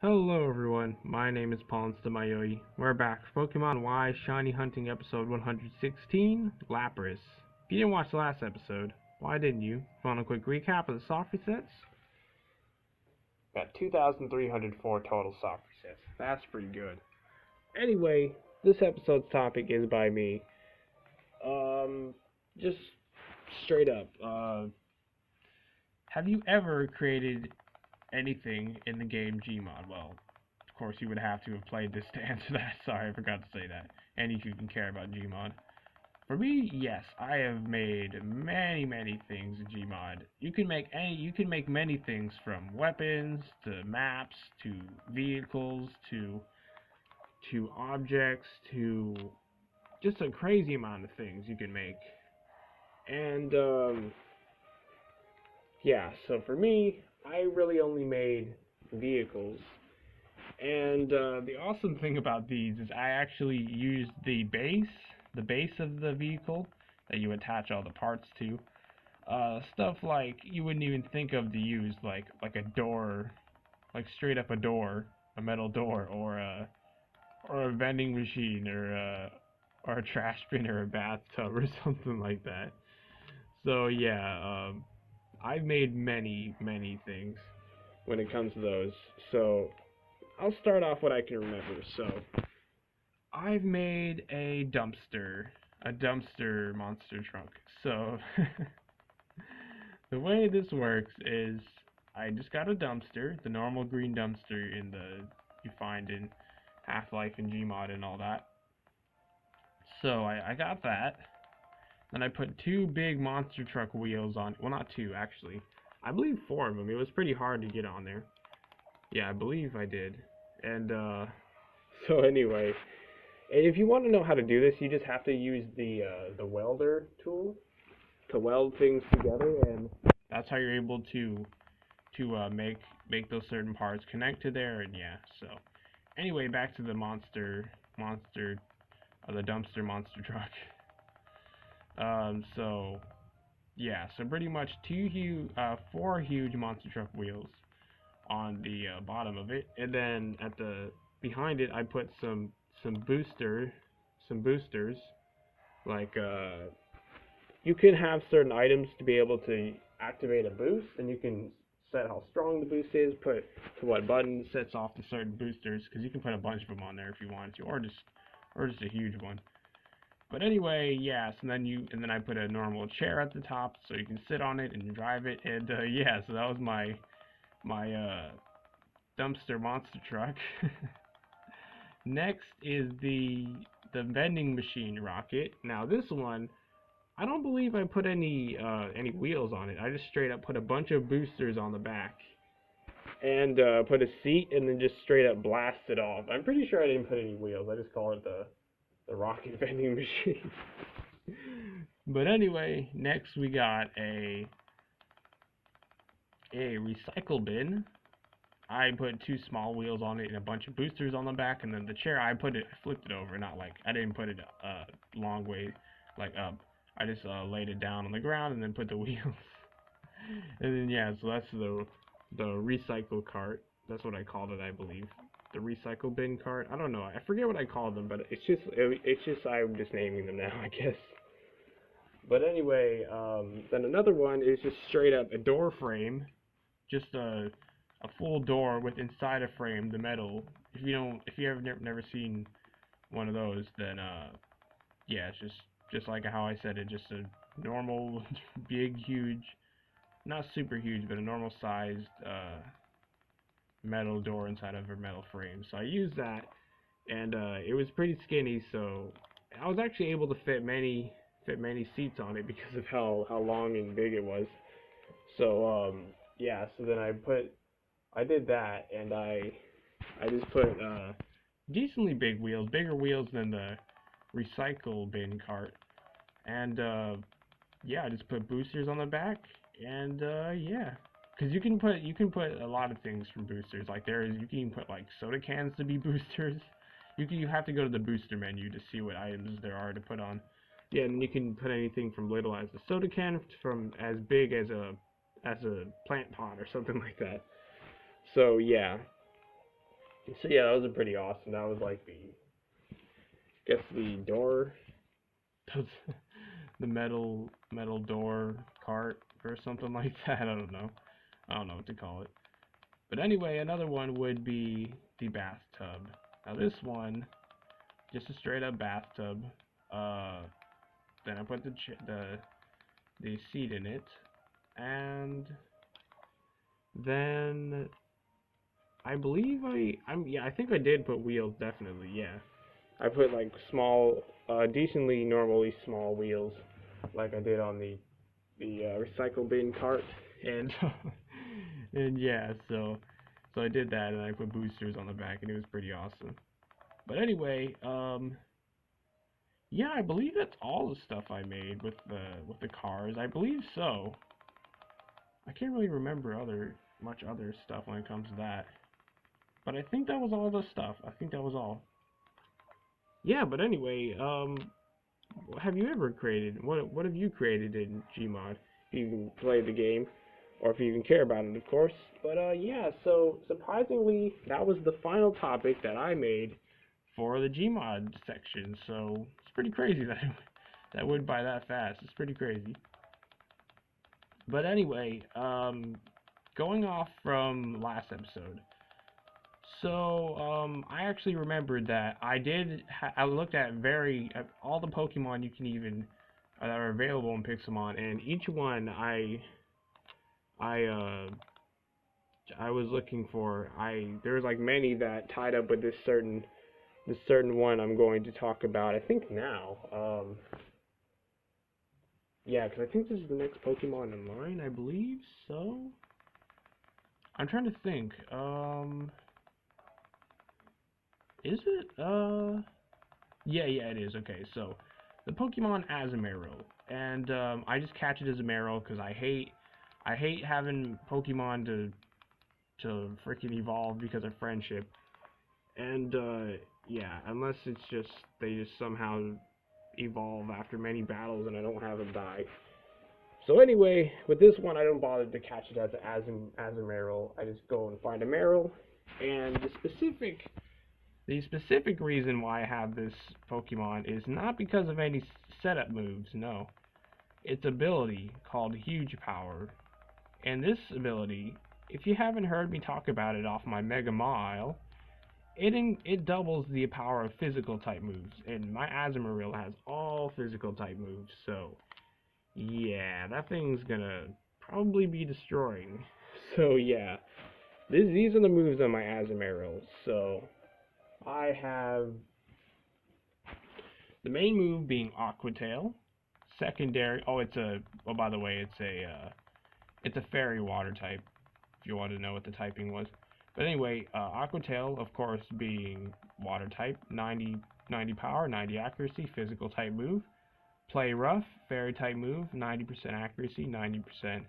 Hello everyone, my name is PauLInstaMyooin. We're back for Pokemon Y Shiny Hunting episode 116, Lapras. If you didn't watch the last episode, why didn't you? Want a quick recap of the soft resets? Got 2,304 total soft resets. That's pretty good. Anyway, this episode's topic is by me. Just straight up, have you ever created anything in the game Gmod? Well, of course, you would have to have played this to answer that. Sorry, I forgot to say that. Any of you can care about Gmod. For me, yes, I have made many things in Gmod. You can make many things from weapons to maps to vehicles to objects to just a crazy amount of things you can make. And yeah, so for me, I really only made vehicles. And the awesome thing about these is I actually used the base of the vehicle that you attach all the parts to. Stuff like you wouldn't even think of to use, like a door, like straight up a door, a metal door, or a vending machine, or a trash bin or a bathtub or something like that. So yeah, I've made many things when it comes to those. So I'll start off what I can remember. So I've made a dumpster monster truck. So the way this works is I just got a dumpster, the normal green dumpster you find in Half-Life and Gmod and all that. So I got that. Then I put two big monster truck wheels on. Well, not two actually. I believe four of them. It was pretty hard to get on there. Yeah, I believe I did. And so anyway, and if you want to know how to do this, you just have to use the welder tool to weld things together, and that's how you're able to make those certain parts connect to there. And yeah, so anyway, back to the the dumpster monster truck. So yeah, so pretty much four huge monster truck wheels on the bottom of it, and then at the behind it, I put some boosters, like you can have certain items to be able to activate a boost, and you can set how strong the boost is, put to what button sets off the certain boosters, because you can put a bunch of them on there if you want to, or just a huge one. But anyway, yeah. So then I put a normal chair at the top, so you can sit on it and drive it, and yeah. So that was my dumpster monster truck. Next is the vending machine rocket. Now this one, I don't believe I put any wheels on it. I just straight up put a bunch of boosters on the back and put a seat and then just straight up blasted off. I'm pretty sure I didn't put any wheels. I just call it the rocket vending machine. But anyway, next we got a recycle bin. I put two small wheels on it and a bunch of boosters on the back, and then the chair I flipped it over, not like I didn't put it long way like up. I just laid it down on the ground and then put the wheels. And then yeah, so that's the recycle cart. That's what I called it, I believe. The recycle bin cart. I don't know. I forget what I called them, but it's just I'm just naming them now, I guess. But anyway, then another one is just straight up a door frame, just a full door with inside a frame the metal. If you ever never seen one of those, then yeah, it's just like how I said it, just a normal big huge, not super huge, but a normal sized metal door inside of a metal frame. So I used that, and it was pretty skinny, so I was actually able to fit many seats on it because of how long and big it was. So yeah, so then I did that, and I just put decently big wheels, bigger wheels than the recycle bin cart, and yeah, I just put boosters on the back, and yeah, because you can put a lot of things from boosters. Like you can put like soda cans to be boosters. You have to go to the booster menu to see what items there are to put on. Yeah, and you can put anything from little as a soda can from as big as a plant pot or something like that. So yeah, So yeah, that was pretty awesome. That was like the door, the metal door cart or something like that. I don't know what to call it. But anyway, another one would be the bathtub. Now this one, just a straight up bathtub. Then I put the seat in it, and then I believe I think I did put wheels, definitely, yeah. I put like small, decently normally small wheels, like I did on the recycle bin cart, and and yeah, so I did that, and I put boosters on the back, and it was pretty awesome. But anyway, yeah, I believe that's all the stuff I made with the cars. I believe so. I can't really remember much other stuff when it comes to that. But I think that was all the stuff. I think that was all. Yeah, but anyway, have you ever created, what have you created in Gmod? If you can play the game, or if you even care about it, of course. But yeah, so surprisingly, that was the final topic that I made for the Gmod section. So it's pretty crazy that that went by that fast. It's pretty crazy. But anyway, going off from last episode. So, I actually remembered that I looked at all the Pokemon you can even, that are available in Pixelmon, and each one I, uh, I was looking for, there was like many that tied up with this certain one I'm going to talk about, I think now, yeah, because I think this is the next Pokemon in line, I believe so? I'm trying to think, is it? Yeah, it is. Okay, so the Pokemon Azumarill, and I just catch it as Azumarill because I hate having Pokemon to freaking evolve because of friendship, and yeah, unless it's just they just somehow evolve after many battles and I don't have them die. So anyway, with this one, I don't bother to catch it as Azumarill. I just go and find a Marill, and the specific reason why I have this Pokemon is not because of any setup moves, no. Its ability, called Huge Power. And this ability, if you haven't heard me talk about it off my Mega Mile, it doubles the power of physical type moves. And my Azumarill has all physical type moves, so yeah, that thing's gonna probably be destroying. So yeah, these are the moves on my Azumarill, so I have the main move being Aqua Tail. Secondary, by the way, it's a fairy water type, if you want to know what the typing was. But anyway, Aqua Tail, of course, being water type, 90 power, 90 accuracy, physical type move. Play Rough, fairy type move, 90% accuracy, 90%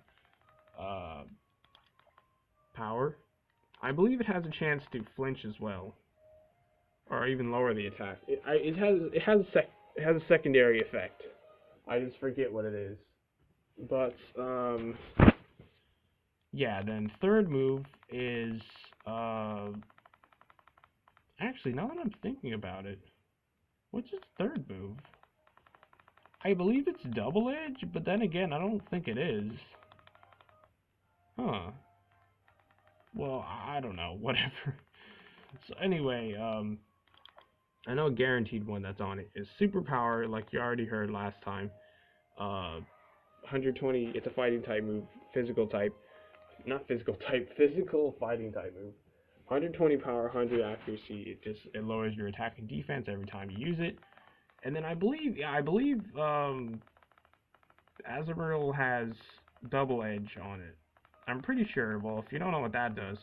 power. I believe it has a chance to flinch as well, or even lower the attack. It has a secondary effect. I just forget what it is. But yeah. Then third move is actually, now that I'm thinking about it, what's its third move? I believe it's Double Edge, but then again, I don't think it is. Huh. Well, I don't know. Whatever. So anyway, I know a guaranteed one that's on it is Superpower, like you already heard last time. 120, it's a fighting type move, physical type, not physical type, physical fighting type move. 120 power, 100 accuracy, it lowers your attack and defense every time you use it. And then I believe Azumarill has Double Edge on it. I'm pretty sure, well, if you don't know what that does,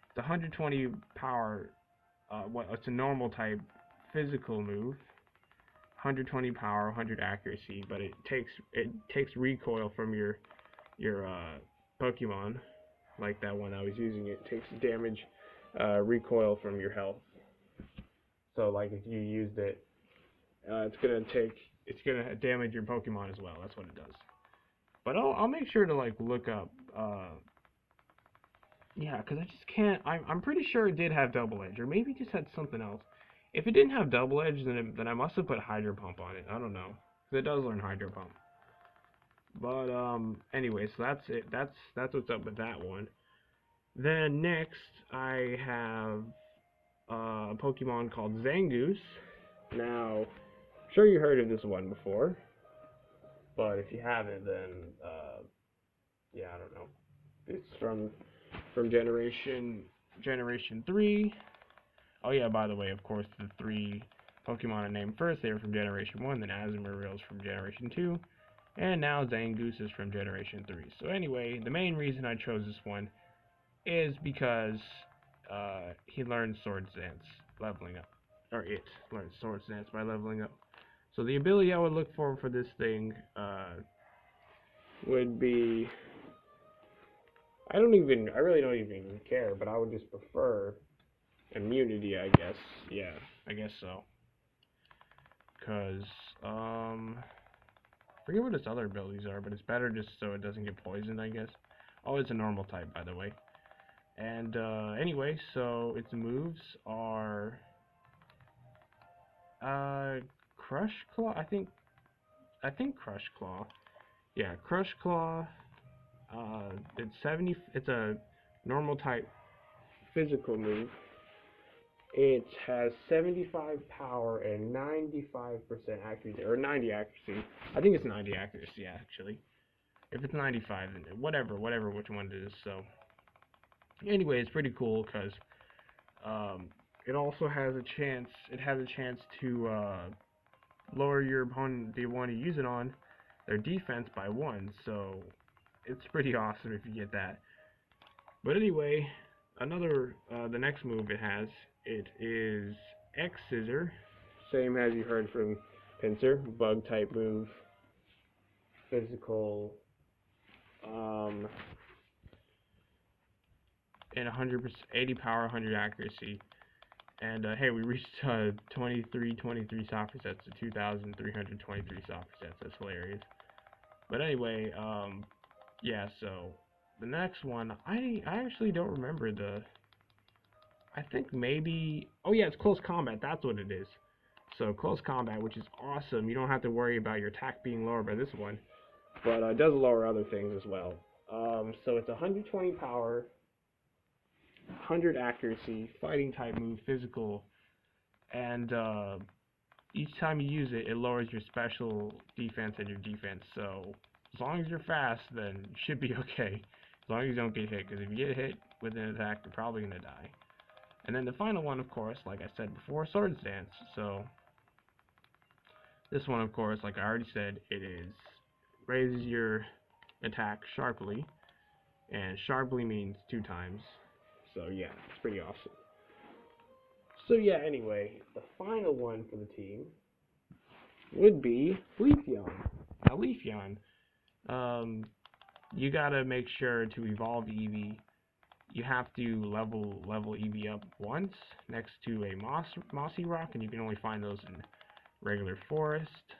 it's 120 power, it's a normal type physical move, 120 power, 100 accuracy, but it takes recoil from your Pokemon, like that one I was using. It takes damage, recoil from your health. So like if you used it, it's gonna damage your Pokemon as well. That's what it does. But I'll make sure to like look up yeah, because I just can't. I'm pretty sure it did have double edge, or maybe it just had something else. If it didn't have double edge, then I must have put hydro pump on it. I don't know. 'Cause it does learn hydro pump. But anyway, so that's it. That's what's up with that one. Then next I have a Pokemon called Zangoose. Now, I'm sure you heard of this one before, but if you haven't, then yeah, I don't know. It's from Generation 3. Oh yeah, by the way, of course, the 3 Pokemon I named first, they were from Generation 1, then Azumarill from Generation 2, and now Zangoose is from Generation 3. So anyway, the main reason I chose this one is because he learns Sword Dance leveling up. Or it learns Sword Dance by leveling up. So the ability I would look for this thing would be... I really don't even care, but I would just prefer immunity, I guess. Yeah, I guess so. Because, I forget what its other abilities are, but it's better just so it doesn't get poisoned, I guess. Oh, it's a normal type, by the way. And, anyway, so its moves are, Crush Claw? I think Crush Claw. Yeah, Crush Claw, it's a normal type physical move. It has 75 power and 95% accuracy, or 90 accuracy. I think it's 90 accuracy, actually. If it's 95, then whatever which one it is. So, anyway, it's pretty cool, because it also has a chance, to lower your opponent, the one you use it on, their defense by 1, so it's pretty awesome if you get that. But anyway, the next move it has, it is X-Scissor, same as you heard from Pinsir, bug type move, physical, and 80 power, 100 accuracy. And hey, we reached 23 soccer sets to 2,323 soccer sets. That's hilarious. But anyway, yeah, so the next one, I actually don't remember I think maybe, oh yeah, it's Close Combat, that's what it is. So Close Combat, which is awesome. You don't have to worry about your attack being lowered by this one, but it does lower other things as well. So it's 120 power, 100 accuracy, fighting type move, physical, and each time you use it, it lowers your special defense and your defense. So as long as you're fast, then you should be okay. As long as you don't get hit, because if you get hit with an attack, you're probably going to die. And then the final one, of course, like I said before, Sword Dance. So this one, of course, like I already said, raises your attack sharply, and sharply means 2 times. So yeah, it's pretty awesome. So yeah, anyway, the final one for the team would be Leafeon. Now Leafeon, you gotta make sure to evolve Eevee. You have to level Eevee up once next to a mossy rock, and you can only find those in regular forest.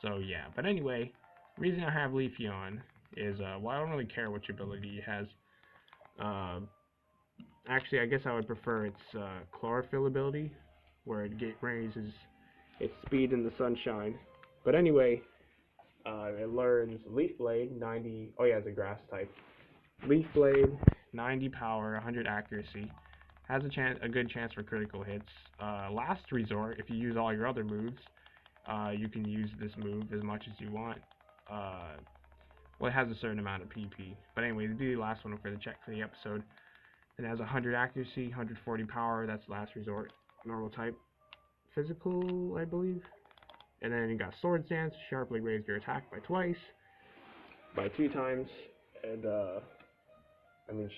So yeah, but anyway, the reason I have Leafeon is, well, I don't really care which ability it has. Actually, I guess I would prefer its chlorophyll ability, where it raises its speed in the sunshine. But anyway, it learns Leaf Blade, 90. Oh yeah, it's a grass type. Leaf Blade, 90 power, 100 accuracy. Has a good chance for critical hits. Last resort, if you use all your other moves, you can use this move as much as you want. Well, it has a certain amount of PP. But anyway, this will be the last one for the episode. It has 100 accuracy, 140 power. That's last resort. Normal type. Physical, I believe. And then you got Sword Dance. Sharply raise your attack by 2 times. And,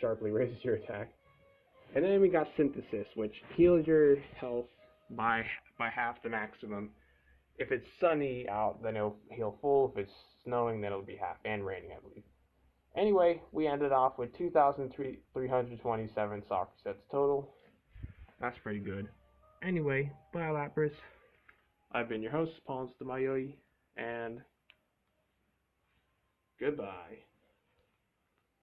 sharply raises your attack. And then we got Synthesis, which heals your health by half the maximum. If it's sunny out, then it'll heal full. If it's snowing, then it'll be half, and raining, I believe. Anyway, we ended off with 2,327 soccer sets total. That's pretty good. Anyway, bye Lapras. I've been your host, PauLInstaMyooin, and goodbye.